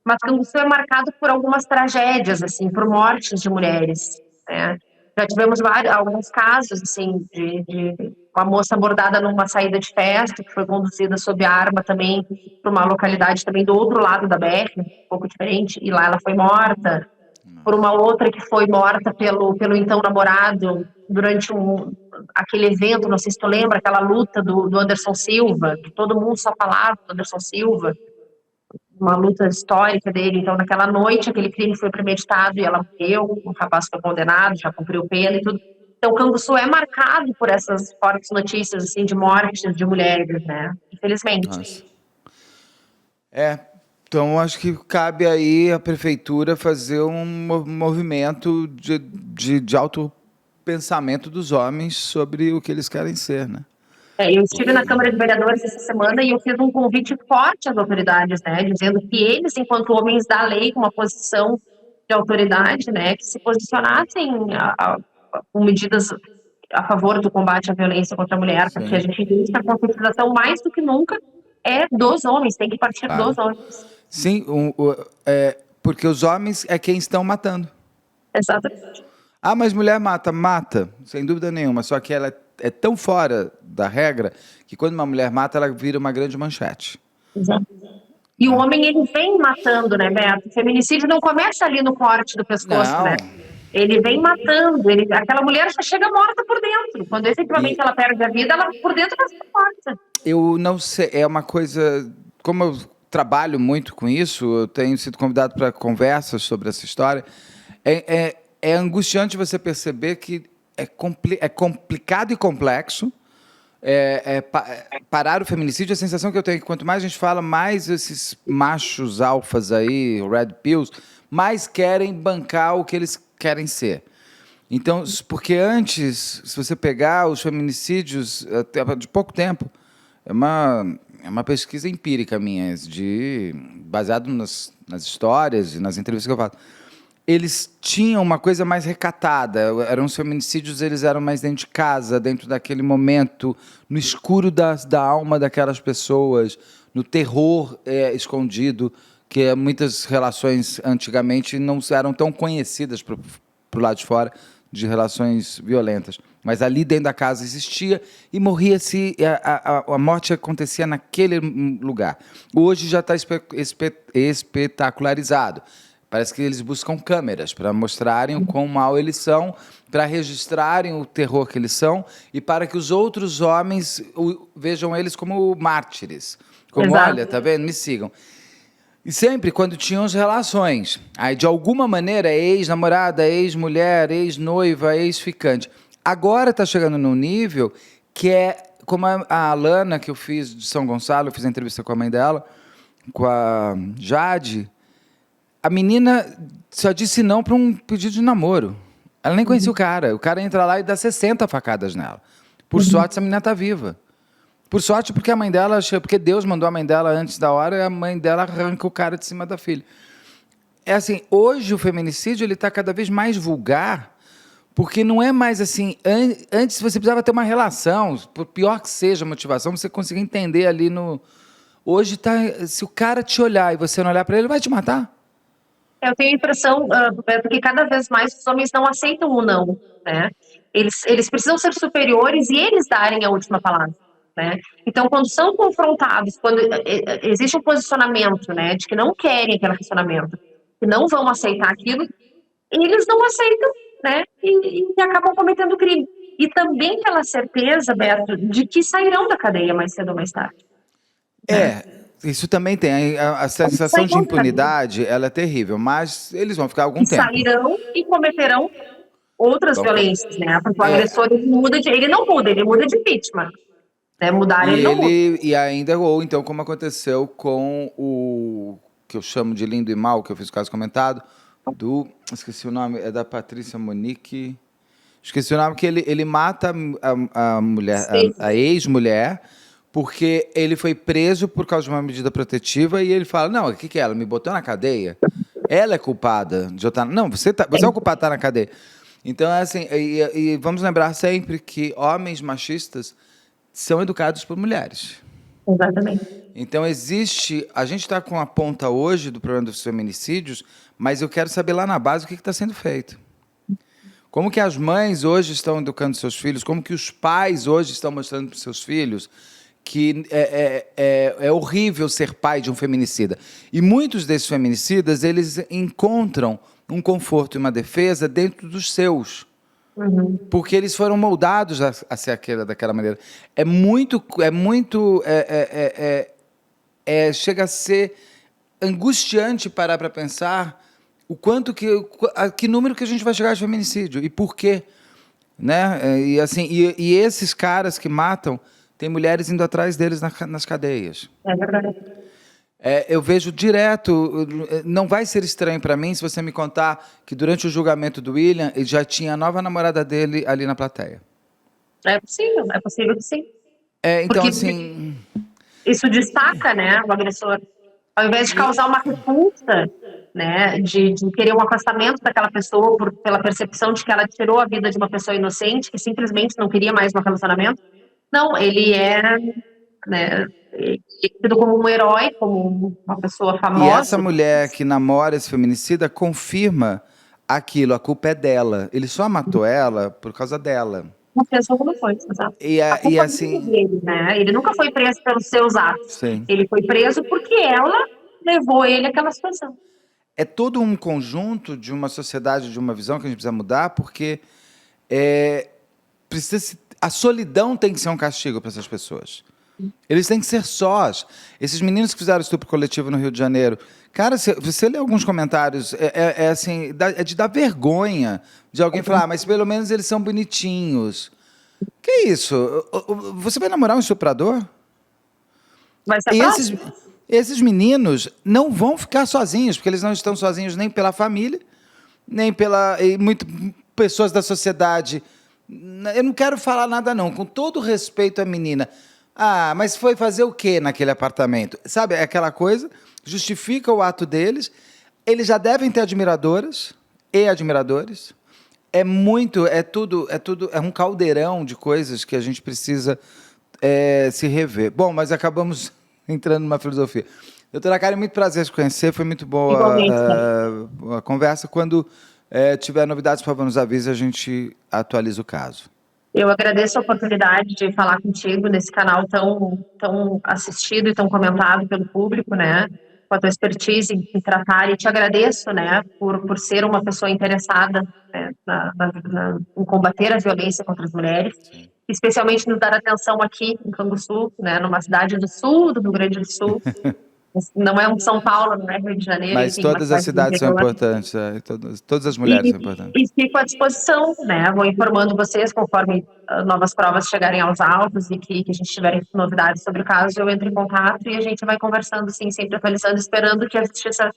Mas Canguçu é marcado por algumas tragédias, assim, por mortes de mulheres, né? Já tivemos alguns casos, assim, de uma moça abordada numa saída de festa, que foi conduzida sob arma também para uma localidade também do outro lado da BR, um pouco diferente, e lá ela foi morta. Por uma outra que foi morta pelo então namorado durante aquele evento, não sei se tu lembra, aquela luta do Anderson Silva, que todo mundo só falava do Anderson Silva, uma luta histórica dele. Então, naquela noite, aquele crime foi premeditado e ela morreu, o rapaz foi condenado, já cumpriu pena e tudo. Então, o Canguçu é marcado por essas fortes notícias, assim, de mortes de mulheres, né? Infelizmente. Nossa. Então acho que cabe aí a prefeitura fazer um movimento de autopensamento dos homens sobre o que eles querem ser, né? Eu estive na Câmara de Vereadores essa semana e eu fiz um convite forte às autoridades, né, dizendo que eles, enquanto homens da lei, com uma posição de autoridade, né, que se posicionassem com medidas a favor do combate à violência contra a mulher, Sim. porque a gente vê que a conscientização, mais do que nunca, é dos homens, tem que partir dos homens. Sim, porque os homens é quem estão matando. Exatamente. Mas mulher mata, sem dúvida nenhuma, só que ela é tão fora da regra que quando uma mulher mata, ela vira uma grande manchete. Exato. E o homem, ele vem matando, né, Beto? O feminicídio não começa ali no corte do pescoço, Não. né? Ele vem matando, aquela mulher já chega morta por dentro. Quando efetivamente ela perde a vida, ela por dentro já está morta. Eu não sei, é uma coisa... Como eu trabalho muito com isso, eu tenho sido convidado para conversas sobre essa história, é angustiante você perceber que é complicado e complexo parar o feminicídio. A sensação que eu tenho é que quanto mais a gente fala, mais esses machos alfas aí, red pills, mais querem bancar o que eles querem ser. Então, porque antes, se você pegar os feminicídios de pouco tempo, é uma pesquisa empírica minha, baseado nas histórias e nas entrevistas que eu faço. eles tinham uma coisa mais recatada. Eram os feminicídios, eles eram mais dentro de casa, dentro daquele momento, no escuro da alma daquelas pessoas, no terror escondido, que muitas relações antigamente não eram tão conhecidas para o lado de fora, de relações violentas. Mas ali dentro da casa existia e morria-se, a morte acontecia naquele lugar. Hoje já está espetacularizado. Parece que eles buscam câmeras para mostrarem o quão mal eles são, para registrarem o terror que eles são e para que os outros homens vejam eles como mártires. Como, Exato. olha, tá vendo? Me sigam. E sempre quando tinham as relações, aí de alguma maneira, ex-namorada, ex-mulher, ex-noiva, ex-ficante. Agora está chegando num nível que é como a Alana, que eu fiz de São Gonçalo, eu fiz a entrevista com a mãe dela, com a Jade. A menina só disse não para um pedido de namoro. Ela nem conhecia o cara. O cara entra lá e dá 60 facadas nela. Por sorte, essa menina está viva. Por sorte, porque a mãe dela, porque Deus mandou a mãe dela antes da hora, e a mãe dela arranca o cara de cima da filha. É assim, hoje o feminicídio ele está cada vez mais vulgar, porque não é mais assim. Antes você precisava ter uma relação, por pior que seja a motivação, você conseguia entender ali no. Hoje tá. Se o cara te olhar e você não olhar para ele, ele vai te matar. Eu tenho a impressão, Roberto, que cada vez mais os homens não aceitam o não, né? Eles precisam ser superiores e eles darem a última palavra, né? Então, quando são confrontados, quando existe um posicionamento, né, de que não querem aquele relacionamento, que não vão aceitar aquilo, eles não aceitam, né? E acabam cometendo crime. E também pela certeza, Beto, de que sairão da cadeia mais cedo ou mais tarde, né? Isso também tem. A sensação de Sairão da cadeia. impunidade, ela é terrível, mas eles vão ficar algum E tempo. sairão e cometerão outras violências, né? Porque o agressor ele não muda, ele muda de vítima, né? Mudar E ele não muda. e ainda, ou então, como aconteceu com o que eu chamo de Lindo e Mal, que eu fiz o caso comentado, esqueci o nome, é da Patrícia Monique. Esqueci o nome, que ele mata a mulher, Sim, a ex-mulher, porque ele foi preso por causa de uma medida protetiva e ele fala, não, o que que é? Ela me botou na cadeia? Ela é culpada de eu estar. Não, você é o culpado de estar na cadeia. Então, é assim, e vamos lembrar sempre que homens machistas são educados por mulheres. exatamente. Então, a gente está com a ponta hoje do problema dos feminicídios, mas eu quero saber lá na base o que está sendo feito. Como que as mães hoje estão educando seus filhos, como que os pais hoje estão mostrando para os seus filhos que é horrível ser pai de um feminicida. E muitos desses feminicidas, eles encontram um conforto e uma defesa dentro dos seus. Porque eles foram moldados a ser daquela maneira. Chega a ser angustiante parar para pensar o quanto que número que a gente vai chegar de feminicídio e por quê, né? E assim, e esses caras que matam, tem mulheres indo atrás deles nas cadeias. É verdade. Eu vejo direto, não vai ser estranho para mim se você me contar que durante o julgamento do William, ele já tinha a nova namorada dele ali na plateia. É possível que sim. Então, Porque assim, isso destaca, né, o agressor. Ao invés de causar uma repulsa, né, de querer um afastamento daquela pessoa pela percepção de que ela tirou a vida de uma pessoa inocente, que simplesmente não queria mais um relacionamento. Não, ele né, tido como um herói, como uma pessoa e essa famosa. mulher que namora esse feminicida confirma aquilo, a culpa é dela. Ele só matou ela por causa dela. Uma pessoa como foi, exato. A E culpa não é assim, dele, né? Ele nunca foi preso pelos seus atos. sim. Ele foi preso porque ela levou ele àquela situação. É todo um conjunto de uma sociedade, de uma visão que a gente precisa mudar, porque a solidão tem que ser um castigo para essas pessoas. Eles têm que ser sós. Esses meninos que fizeram estupro coletivo no Rio de Janeiro, cara, se você lê alguns comentários, assim, é de dar vergonha de alguém falar, mas pelo menos eles são bonitinhos. Que isso? Você vai namorar um estuprador? Vai ser E próximo? esses meninos não vão ficar sozinhos, porque eles não estão sozinhos nem pela família, nem pessoas da sociedade. Eu não quero falar nada, não. Com todo respeito à menina. Ah, mas foi fazer o quê naquele apartamento? Sabe, é aquela coisa, justifica o ato deles. Eles já devem ter admiradoras. e admiradores. É tudo, é um caldeirão de coisas que a gente precisa se rever. Bom, mas acabamos entrando numa filosofia. Doutora Karen, muito prazer te conhecer, foi muito boa Igualmente, a conversa. Quando tiver novidades, por favor, nos avise, a gente atualiza o caso. eu agradeço a oportunidade de falar contigo nesse canal tão assistido e tão comentado pelo público, né? Com a tua expertise em tratar, e te agradeço, né, por ser uma pessoa interessada, né, em combater a violência contra as mulheres, Sim. especialmente nos dar atenção aqui em Canguçu, né, numa cidade do sul, do Rio Grande do Sul. Não é um São Paulo, não é Rio de Janeiro, Mas enfim, uma todas as cidade do cidades são interior. importantes, todas as mulheres são importantes. E fico à disposição, né? Vou informando vocês conforme novas provas chegarem aos autos e que a gente tiver novidades sobre o caso, eu entro em contato e a gente vai conversando, sim, sempre atualizando, esperando que a justiça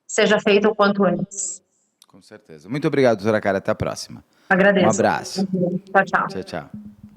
seja feita o quanto antes. Com certeza. Muito obrigado, doutora Karen. Até a próxima. Um Agradeço. abraço. Tchau, tchau. Tchau, tchau.